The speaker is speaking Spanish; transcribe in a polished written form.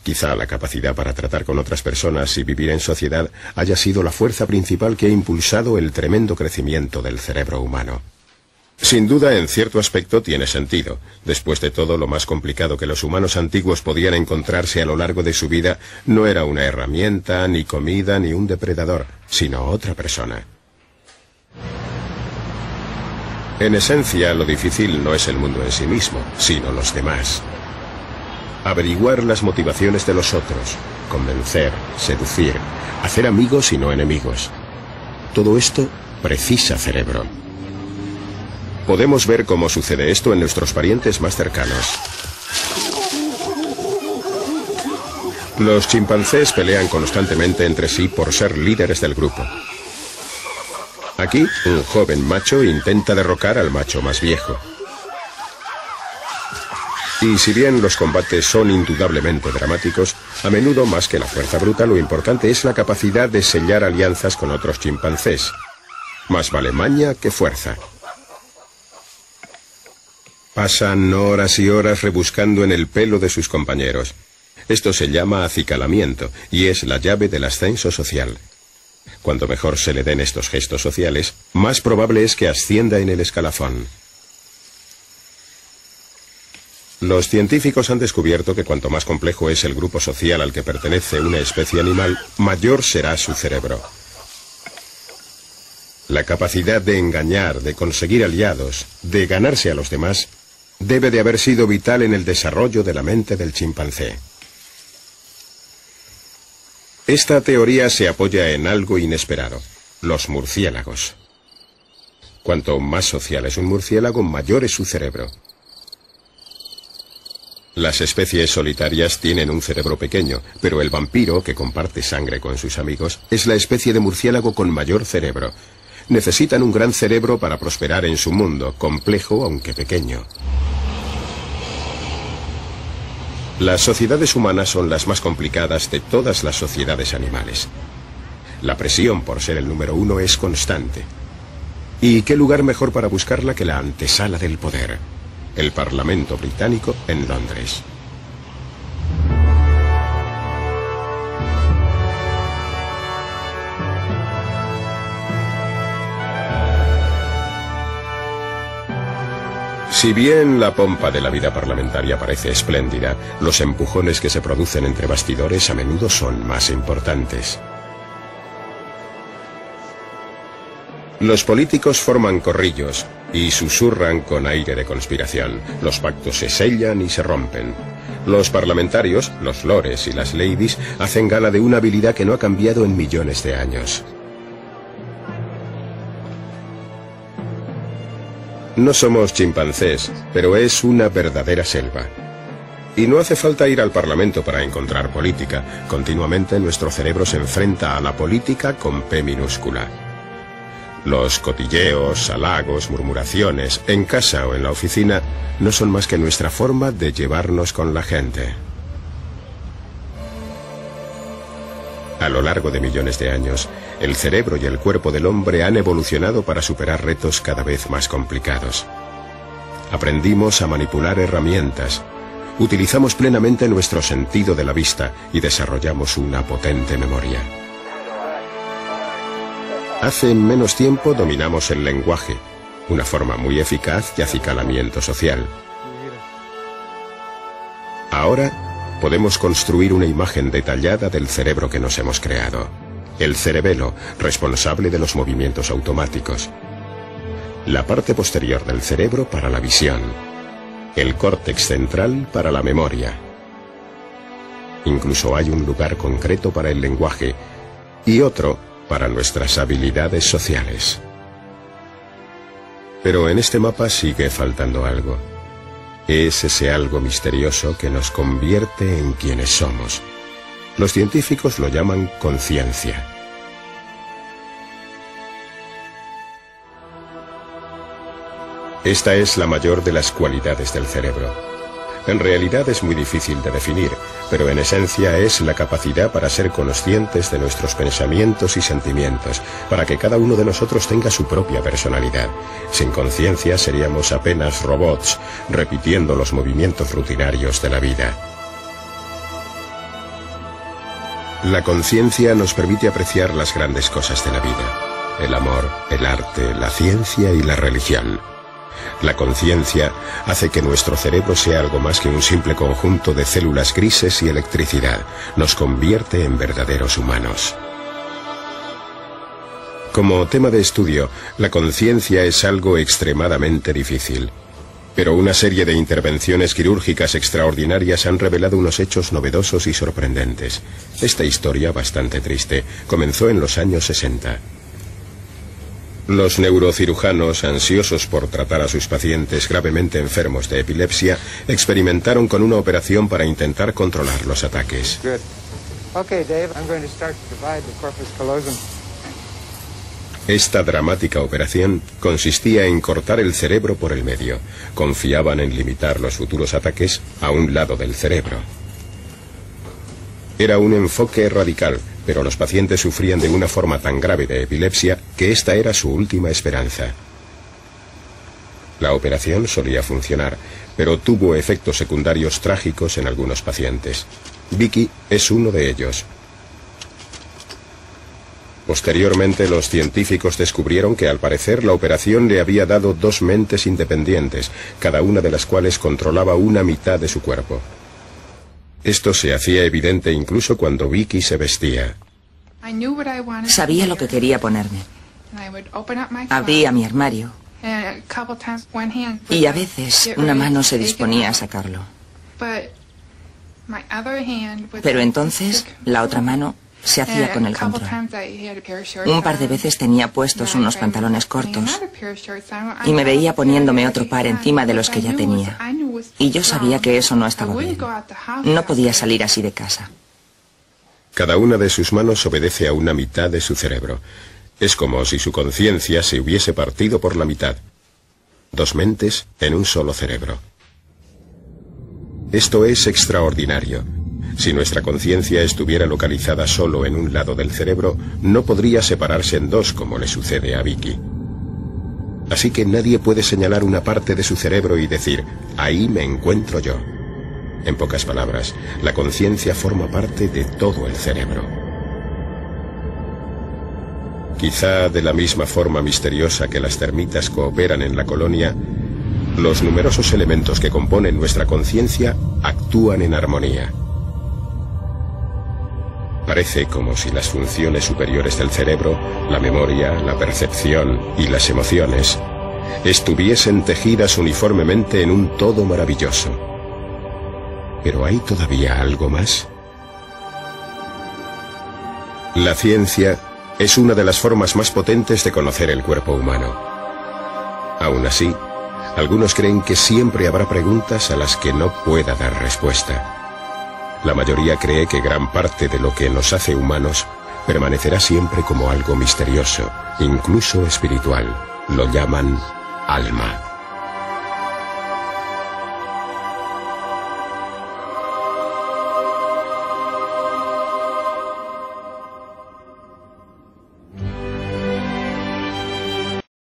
Quizá la capacidad para tratar con otras personas y vivir en sociedad haya sido la fuerza principal que ha impulsado el tremendo crecimiento del cerebro humano. Sin duda, en cierto aspecto tiene sentido. Después de todo, lo más complicado que los humanos antiguos podían encontrarse a lo largo de su vida no era una herramienta, ni comida, ni un depredador, sino otra persona. En esencia, lo difícil no es el mundo en sí mismo, sino los demás. Averiguar las motivaciones de los otros, convencer, seducir, hacer amigos y no enemigos. Todo esto precisa cerebro. Podemos ver cómo sucede esto en nuestros parientes más cercanos. Los chimpancés pelean constantemente entre sí por ser líderes del grupo. Aquí, un joven macho intenta derrocar al macho más viejo. Y si bien los combates son indudablemente dramáticos, a menudo más que la fuerza bruta, lo importante es la capacidad de sellar alianzas con otros chimpancés. Más vale maña que fuerza. Pasan horas y horas rebuscando en el pelo de sus compañeros. Esto se llama acicalamiento y es la llave del ascenso social. Cuanto mejor se le den estos gestos sociales, más probable es que ascienda en el escalafón. Los científicos han descubierto que cuanto más complejo es el grupo social al que pertenece una especie animal, mayor será su cerebro. La capacidad de engañar, de conseguir aliados, de ganarse a los demás, debe de haber sido vital en el desarrollo de la mente del chimpancé. Esta teoría se apoya en algo inesperado: los murciélagos. Cuanto más social es un murciélago, mayor es su cerebro. Las especies solitarias tienen un cerebro pequeño, pero el vampiro, que comparte sangre con sus amigos, es la especie de murciélago con mayor cerebro. Necesitan un gran cerebro para prosperar en su mundo, complejo aunque pequeño. Las sociedades humanas son las más complicadas de todas las sociedades animales. La presión por ser el número uno es constante. ¿Y qué lugar mejor para buscarla que la antesala del poder? El Parlamento británico en Londres. Si bien la pompa de la vida parlamentaria parece espléndida, los empujones que se producen entre bastidores a menudo son más importantes. Los políticos forman corrillos y susurran con aire de conspiración. Los pactos se sellan y se rompen. Los parlamentarios, los lores y las ladies hacen gala de una habilidad que no ha cambiado en millones de años. No somos chimpancés, pero es una verdadera selva. Y no hace falta ir al Parlamento para encontrar política. Continuamente nuestro cerebro se enfrenta a la política con P minúscula. Los cotilleos, halagos, murmuraciones, en casa o en la oficina, no son más que nuestra forma de llevarnos con la gente. A lo largo de millones de años, el cerebro y el cuerpo del hombre han evolucionado para superar retos cada vez más complicados. Aprendimos a manipular herramientas, utilizamos plenamente nuestro sentido de la vista y desarrollamos una potente memoria. Hace menos tiempo dominamos el lenguaje, una forma muy eficaz de acicalamiento social. Ahora podemos construir una imagen detallada del cerebro que nos hemos creado. El cerebelo, responsable de los movimientos automáticos. La parte posterior del cerebro para la visión. El córtex central para la memoria. Incluso hay un lugar concreto para el lenguaje y otro para nuestras habilidades sociales. Pero en este mapa sigue faltando algo. Es ese algo misterioso que nos convierte en quienes somos. Los científicos lo llaman conciencia. Esta es la mayor de las cualidades del cerebro. En realidad es muy difícil de definir, pero en esencia es la capacidad para ser conscientes de nuestros pensamientos y sentimientos, para que cada uno de nosotros tenga su propia personalidad. Sin conciencia seríamos apenas robots, repitiendo los movimientos rutinarios de la vida. La conciencia nos permite apreciar las grandes cosas de la vida: el amor, el arte, la ciencia y la religión. La conciencia hace que nuestro cerebro sea algo más que un simple conjunto de células grises y electricidad. Nos convierte en verdaderos humanos. Como tema de estudio, la conciencia es algo extremadamente difícil. Pero una serie de intervenciones quirúrgicas extraordinarias han revelado unos hechos novedosos y sorprendentes. Esta historia, bastante triste, comenzó en los años 60. Los neurocirujanos, ansiosos por tratar a sus pacientes gravemente enfermos de epilepsia, experimentaron con una operación para intentar controlar los ataques. Okay, Dave, I'm going to start to divide the corpus callosum. Esta dramática operación consistía en cortar el cerebro por el medio. Confiaban en limitar los futuros ataques a un lado del cerebro. Era un enfoque radical, pero los pacientes sufrían de una forma tan grave de epilepsia que esta era su última esperanza. La operación solía funcionar, pero tuvo efectos secundarios trágicos en algunos pacientes. Vicky es uno de ellos. Posteriormente, los científicos descubrieron que al parecer la operación le había dado dos mentes independientes, cada una de las cuales controlaba una mitad de su cuerpo. Esto se hacía evidente incluso cuando Vicky se vestía. Sabía lo que quería ponerme. Abría mi armario y a veces una mano se disponía a sacarlo. Pero entonces la otra mano se hacía con el control. Un par de veces tenía puestos unos pantalones cortos y me veía poniéndome otro par encima de los que ya tenía. Y yo sabía que eso no estaba bien. No podía salir así de casa. Cada una de sus manos obedece a una mitad de su cerebro. Es como si su conciencia se hubiese partido por la mitad. Dos mentes en un solo cerebro. Esto es extraordinario. Si nuestra conciencia estuviera localizada solo en un lado del cerebro, no podría separarse en dos como le sucede a Vicky. Así que nadie puede señalar una parte de su cerebro y decir, ahí me encuentro yo. En pocas palabras, la conciencia forma parte de todo el cerebro. Quizá de la misma forma misteriosa que las termitas cooperan en la colonia, los numerosos elementos que componen nuestra conciencia actúan en armonía. Parece como si las funciones superiores del cerebro, la memoria, la percepción y las emociones, estuviesen tejidas uniformemente en un todo maravilloso. ¿Pero hay todavía algo más? La ciencia es una de las formas más potentes de conocer el cuerpo humano. Aún así, algunos creen que siempre habrá preguntas a las que no pueda dar respuesta. La mayoría cree que gran parte de lo que nos hace humanos permanecerá siempre como algo misterioso, incluso espiritual. Lo llaman alma.